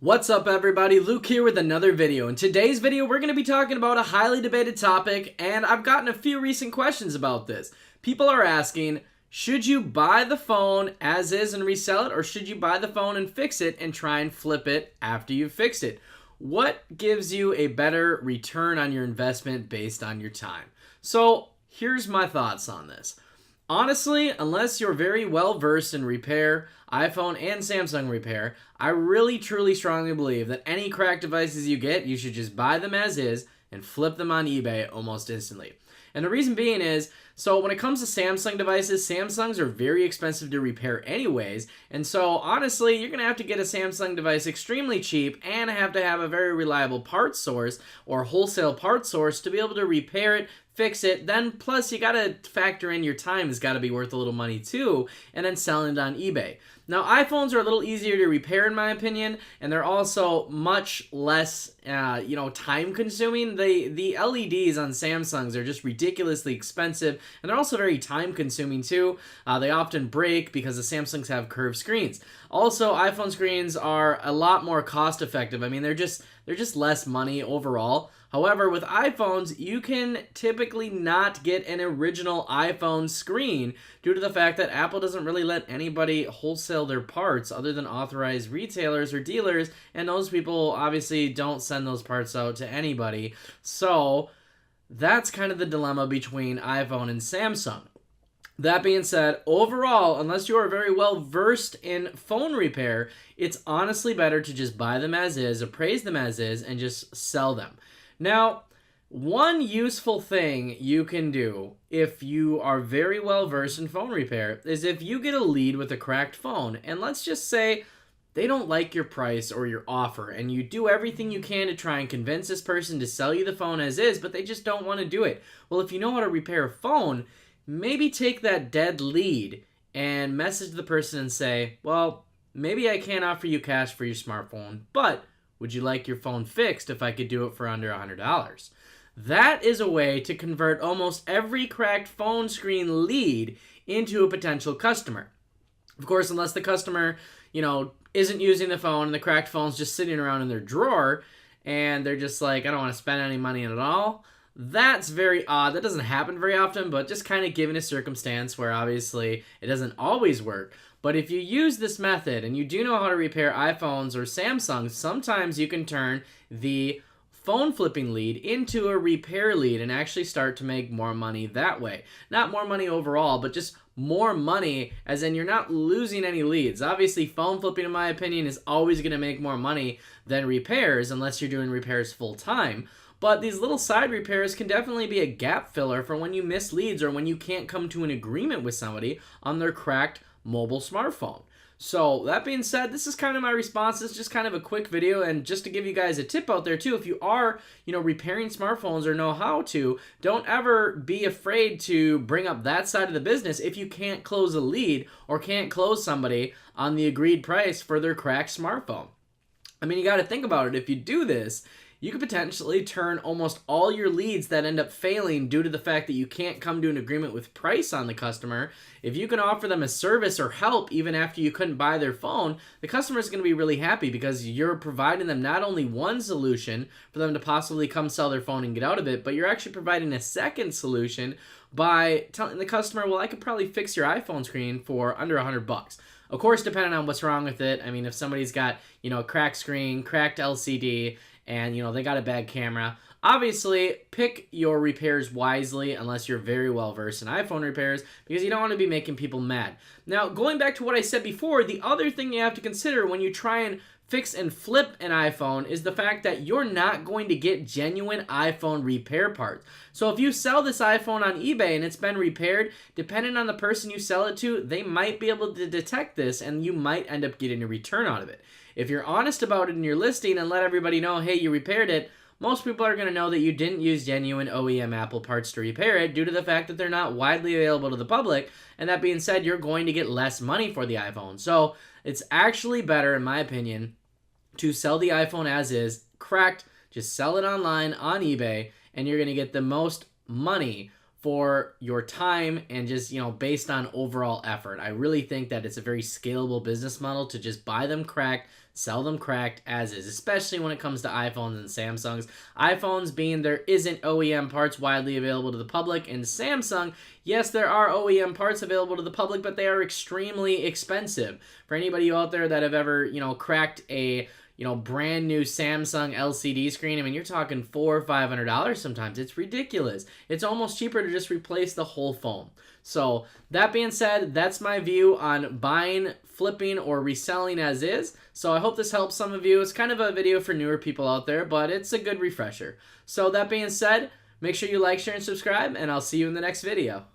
What's up everybody, Luke here with another video. In today's video we're going to be talking about a highly debated topic, and I've gotten a few recent questions about this. People are asking, should you buy the phone as is and resell it, or should you buy the phone and fix it and try and flip it after you've fixed it? What gives you a better return on your investment based on your time? So here's my thoughts on this. Honestly, unless you're very well versed in repair, iPhone and Samsung repair, I really truly strongly believe that any cracked devices you get, you should just buy them as is and flip them on eBay almost instantly. And the reason being is, so when it comes to Samsung devices, Samsungs are very expensive to repair anyways, and so honestly, you're going to have to get a Samsung device extremely cheap and have to have a very reliable parts source or wholesale parts source to be able to repair it, fix it. Then plus you got to factor in your time has got to be worth a little money too, and then selling it on eBay. Now iPhones are a little easier to repair in my opinion, and they're also much less time consuming. The LEDs on Samsungs are just ridiculously expensive, and they're also very time consuming too. They often break because the Samsungs have curved screens. Also, iPhone screens are a lot more cost effective. I mean, they're just less money overall. However, with iPhones, you can typically not get an original iPhone screen due to the fact that Apple doesn't really let anybody wholesale their parts other than authorized retailers or dealers, and those people obviously don't send those parts out to anybody. So that's kind of the dilemma between iPhone and Samsung. That being said, overall, unless you are very well versed in phone repair, it's honestly better to just buy them as is, appraise them as is, and just sell them. Now, one useful thing you can do if you are very well versed in phone repair is if you get a lead with a cracked phone, and let's just say they don't like your price or your offer, and you do everything you can to try and convince this person to sell you the phone as is, but they just don't want to do it. Well, if you know how to repair a phone, maybe take that dead lead and message the person and say, well, maybe I can't offer you cash for your smartphone, but would you like your phone fixed if I could do it for under $100? That is a way to convert almost every cracked phone screen lead into a potential customer. Of course, unless the customer, isn't using the phone and the cracked phone's just sitting around in their drawer and they're just like, I don't want to spend any money on it at all. That's very odd. That doesn't happen very often, but just kind of given a circumstance where obviously it doesn't always work. But if you use this method and you do know how to repair iPhones or Samsungs, sometimes you can turn the phone flipping lead into a repair lead and actually start to make more money that way. Not more money overall, but just more money as in you're not losing any leads. Obviously, phone flipping, in my opinion, is always going to make more money than repairs unless you're doing repairs full time. But these little side repairs can definitely be a gap filler for when you miss leads or when you can't come to an agreement with somebody on their cracked mobile smartphone. So that being said, this is kind of my response. This is just kind of a quick video, and just to give you guys a tip out there too, if you are, repairing smartphones or know how to, don't ever be afraid to bring up that side of the business if you can't close a lead or can't close somebody on the agreed price for their cracked smartphone. I mean, you got to think about it. If you do this, you could potentially turn almost all your leads that end up failing due to the fact that you can't come to an agreement with price on the customer. If you can offer them a service or help even after you couldn't buy their phone, the customer is going to be really happy because you're providing them not only one solution for them to possibly come sell their phone and get out of it, but you're actually providing a second solution by telling the customer, well, I could probably fix your iPhone screen for under $100. Of course, depending on what's wrong with it. I mean, if somebody's got, a cracked screen, cracked LCD, and they got a bad camera, obviously pick your repairs wisely unless you're very well versed in iPhone repairs, because you don't want to be making people mad. Now, going back to what I said before, the other thing you have to consider when you try and fix and flip an iPhone is the fact that you're not going to get genuine iPhone repair parts. So if you sell this iPhone on eBay and it's been repaired, depending on the person you sell it to, they might be able to detect this and you might end up getting a return out of it. If you're honest about it in your listing and let everybody know, hey, you repaired it, most people are going to know that you didn't use genuine OEM Apple parts to repair it due to the fact that they're not widely available to the public. And that being said, you're going to get less money for the iPhone. So it's actually better, in my opinion, to sell the iPhone as is, cracked, just sell it online on eBay, and you're going to get the most money for your time and just, based on overall effort. I really think that it's a very scalable business model to just buy them cracked, sell them cracked as is, especially when it comes to iPhones and Samsungs. iPhones being there isn't OEM parts widely available to the public, and Samsung, yes, there are OEM parts available to the public, but they are extremely expensive. For anybody out there that have ever, cracked a brand new Samsung LCD screen, I mean, you're talking $400 or $500 sometimes. It's ridiculous. It's almost cheaper to just replace the whole phone. So that being said, that's my view on buying, flipping, or reselling as is. So I hope this helps some of you. It's kind of a video for newer people out there, but it's a good refresher. So that being said, make sure you like, share, and subscribe, and I'll see you in the next video.